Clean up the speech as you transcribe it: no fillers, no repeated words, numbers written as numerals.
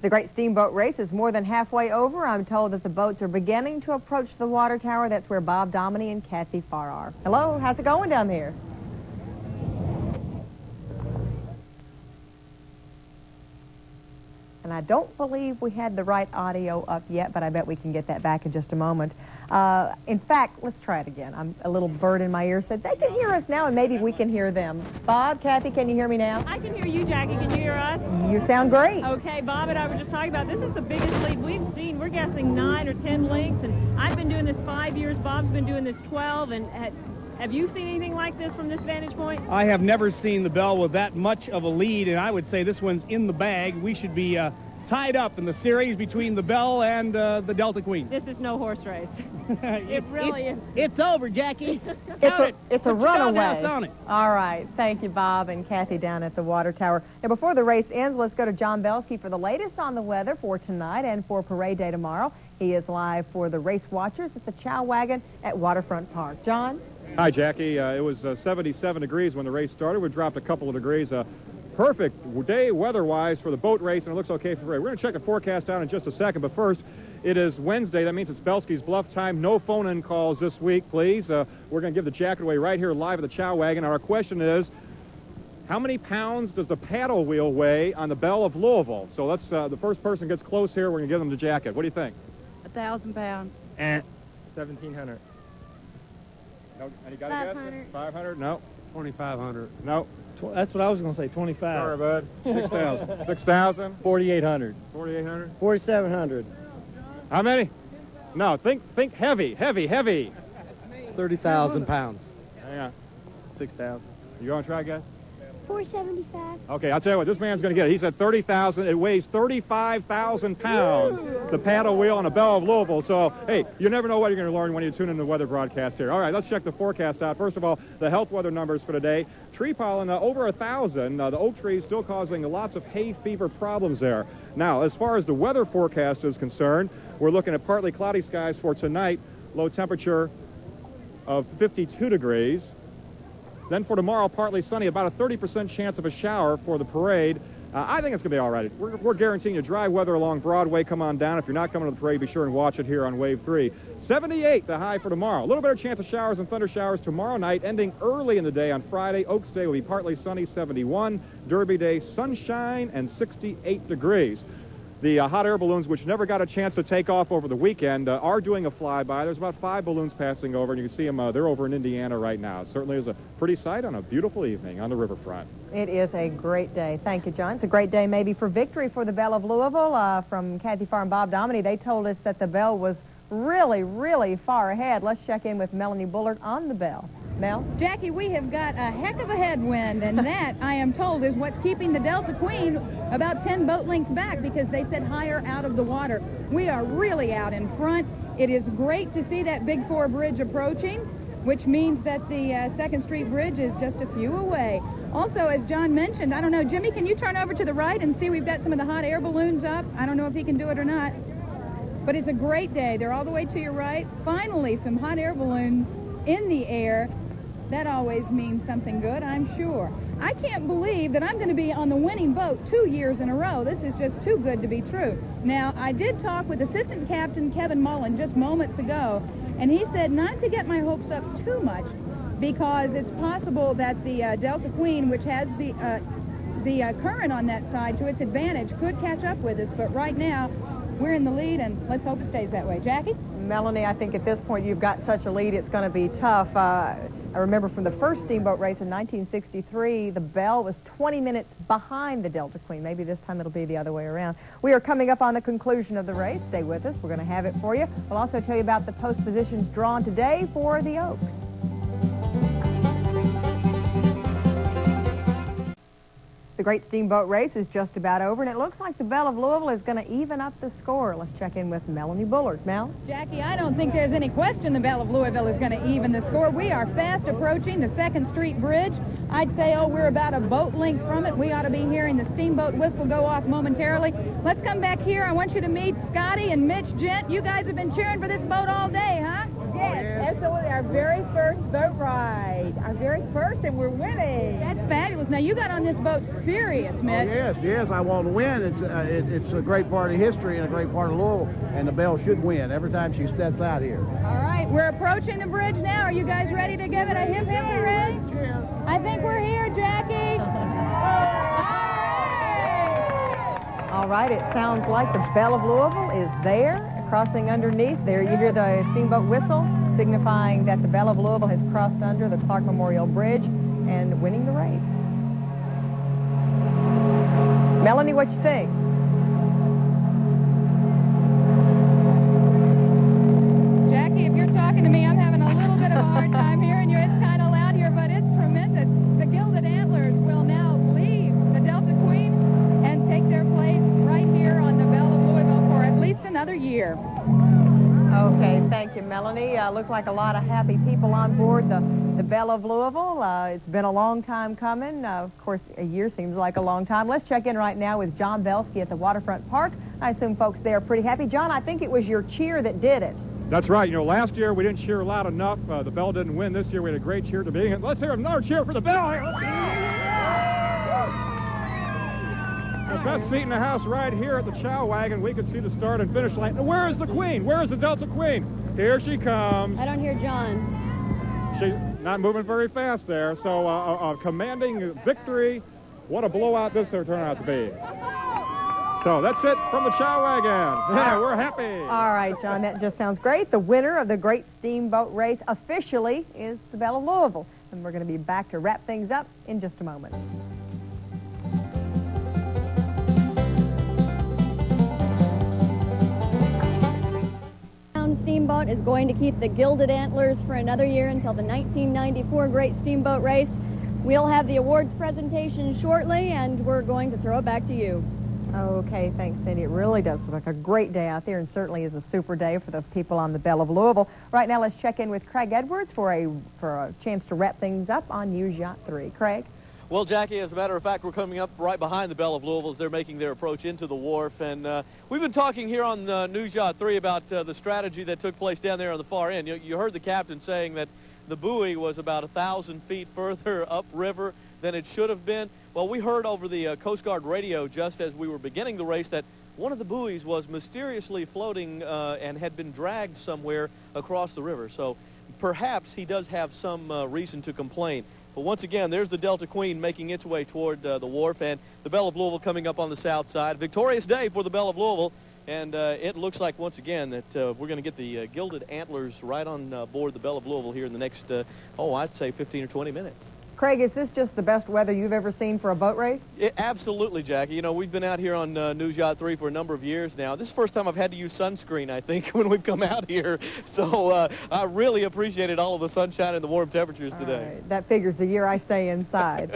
The Great Steamboat Race is more than halfway over. I'm told that the boats are beginning to approach the water tower. That's where Bob Dominy and Kathy Farr are. Hello, how's it going down there? And I don't believe we had the right audio up yet, but I bet we can get that back in just a moment. In fact, let's try it again. A little bird in my ear said they can hear us now, and maybe we can hear them. Bob, Kathy, can you hear me now? I can hear you, Jackie. Can you hear us? You sound great. Okay, Bob and I were just talking about this is the biggest lead we've seen. We're guessing 9 or 10 lengths, and I've been doing this 5 years. Bob's been doing this 12, and have you seen anything like this from this vantage point? I have never seen the Belle with that much of a lead, and I would say this one's in the bag. We should be tied up in the series between the Belle and the Delta Queen. This is no horse race. It really is. It's over, Jackie. It's a runaway. On it. All right. Thank you, Bob and Kathy down at the water tower. Now, before the race ends, let's go to John Belsky for the latest on the weather for tonight and for Parade Day tomorrow. He is live for the race watchers at the Chow Wagon at Waterfront Park. John? Hi, Jackie. It was 77 degrees when the race started. We dropped a couple of degrees. Perfect day weather-wise for the boat race, and it looks okay for the race. We're going to check the forecast out in just a second, but first, it is Wednesday. That means it's Belsky's Bluff time. No phone-in calls this week, please. We're going to give the jacket away right here live at the Chow Wagon. Our question is, how many pounds does the paddle wheel weigh on the Belle of Louisville? So let's, the first person gets close here, we're going to give them the jacket. What do you think? 1,000 pounds. 1,700. No, any got a guess? 500? No. 2,500. No. That's what I was going to say, 25. Sorry, bud. 6,000. 6,000? 4,800. 4,800? 4,700. How many? No, think heavy. 30,000 pounds. Hang on. 6,000. You going to try, guys? 475. Okay, I'll tell you what, this man's going to get it. He said 30,000. It weighs 35,000 pounds, the paddle wheel on a Belle of Louisville. So, hey, you never know what you're going to learn when you tune in to the weather broadcast here. All right, let's check the forecast out. First of all, the health weather numbers for today. Tree pollen over 1,000. The oak trees still causing lots of hay fever problems there. Now, as far as the weather forecast is concerned, we're looking at partly cloudy skies for tonight. Low temperature of 52 degrees. Then for tomorrow, partly sunny, about a 30% chance of a shower for the parade. I think it's going to be all right. We're guaranteeing you dry weather along Broadway. Come on down. If you're not coming to the parade, be sure and watch it here on Wave 3. 78, the high for tomorrow. A little better chance of showers and thunder showers tomorrow night, ending early in the day on Friday. Oaks Day will be partly sunny, 71. Derby Day, sunshine, and 68 degrees. The hot air balloons, which never got a chance to take off over the weekend, are doing a flyby. There's about 5 balloons passing over, and you can see them. They're over in Indiana right now. It certainly is a pretty sight on a beautiful evening on the riverfront. It is a great day. Thank you, John. It's a great day maybe for victory for the Belle of Louisville. From Kathy Farr and Bob Dominy, they told us that the Belle was really, really far ahead. Let's check in with Melanie Bullard on the Belle. Mel? Jackie, we have got a heck of a headwind, and that, I am told, is what's keeping the Delta Queen about 10 boat lengths back because they said higher out of the water. We are really out in front. It is great to see that Big 4 bridge approaching, which means that the 2nd Street Bridge is just a few away. Also, as John mentioned, I don't know, Jimmy, can you turn over to the right and see we've got some of the hot air balloons up? I don't know if he can do it or not. But it's a great day. They're all the way to your right. Finally, some hot air balloons in the air. That always means something good, I'm sure. I can't believe that I'm going to be on the winning boat 2 years in a row. This is just too good to be true. Now, I did talk with Assistant Captain Kevin Mullen just moments ago, and he said not to get my hopes up too much because it's possible that the Delta Queen, which has the current on that side to its advantage, could catch up with us. But right now, we're in the lead, and let's hope it stays that way. Jackie? Melanie, I think at this point you've got such a lead, it's going to be tough. I remember from the first Steamboat race in 1963, the Belle was 20 minutes behind the Delta Queen. Maybe this time it'll be the other way around. We are coming up on the conclusion of the race. Stay with us. We're going to have it for you. We'll also tell you about the post positions drawn today for the Oaks. The Great Steamboat Race is just about over, and it looks like the Belle of Louisville is going to even up the score. Let's check in with Melanie Bullard. Mel? Jackie, I don't think there's any question the Belle of Louisville is going to even the score. We are fast approaching the 2nd Street Bridge. I'd say, we're about a boat length from it. We ought to be hearing the steamboat whistle go off momentarily. Let's come back here. I want you to meet Scotty and Mitch Gent. You guys have been cheering for this boat all day, huh? Yes, absolutely. Our very first boat ride. Our very first, and we're winning. That's fabulous. Now, you got on this boat serious, Mitch. Yes, I want to win. It's a great part of history and a great part of Louisville, and the Belle should win every time she steps out here. All right, we're approaching the bridge now. Are you guys ready to give it a hip hip hooray? I think we're here, Jackie. All right, it sounds like the Belle of Louisville is there, crossing underneath. There you hear the steamboat whistle, signifying that the Belle of Louisville has crossed under the Clark Memorial Bridge and winning the race. Melanie, what you think? Jackie, if you're talking to me, I'm having a little bit of a hard time hearing you. It's kind of loud here, but it's tremendous. The Gilded Antlers will now leave the Delta Queen and take their place right here on the Belle of Louisville for at least another year. Okay, thank you, Melanie. Looks like a lot of happy people on board the Belle of Louisville. It's been a long time coming. Of course, a year seems like a long time. Let's check in right now with John Belsky at the Waterfront Park. I assume folks there are pretty happy. John, I think it was your cheer that did it. That's right. You know, last year we didn't cheer loud enough. The Belle didn't win. This year we had a great cheer at the beginning. Let's hear another cheer for the Belle. The best seat in the house right here at the Chow Wagon. We could see the start and finish line. Now, where is the Queen? Where is the Delta Queen? Here she comes. I don't hear John. She's not moving very fast there. So a commanding victory. What a blowout this turned out to be. So that's it from the Chow Wagon. Yeah, we're happy. All right, John, that just sounds great. The winner of the Great Steamboat Race officially is the Belle of Louisville. And we're going to be back to wrap things up in just a moment. Steamboat is going to keep the Gilded Antlers for another year until the 1994 Great Steamboat Race. We'll have the awards presentation shortly, and we're going to throw it back to you. Okay, thanks, Cindy. It really does look like a great day out there, and certainly is a super day for the people on the Belle of Louisville. Right now, let's check in with Craig Edwards for a chance to wrap things up on News Yacht 3. Craig? Well, Jackie, as a matter of fact, we're coming up right behind the Belle of Louisville as they're making their approach into the wharf. And we've been talking here on News Yacht 3 about the strategy that took place down there on the far end. You heard the captain saying that the buoy was about 1,000 feet further upriver than it should have been. Well, we heard over the Coast Guard radio just as we were beginning the race that one of the buoys was mysteriously floating and had been dragged somewhere across the river. So perhaps he does have some reason to complain. But once again, there's the Delta Queen making its way toward the wharf, and the Belle of Louisville coming up on the south side. Victorious day for the Belle of Louisville, and it looks like, once again, that we're going to get the Gilded Antlers right on board the Belle of Louisville here in the next, I'd say 15 or 20 minutes. Craig, is this just the best weather you've ever seen for a boat race? Absolutely, Jackie. You know, we've been out here on News Yacht 3 for a number of years now. This is the first time I've had to use sunscreen, I think, when we've come out here. So I really appreciated all of the sunshine and the warm temperatures today. All right. That figures the year I stay inside. Thanks.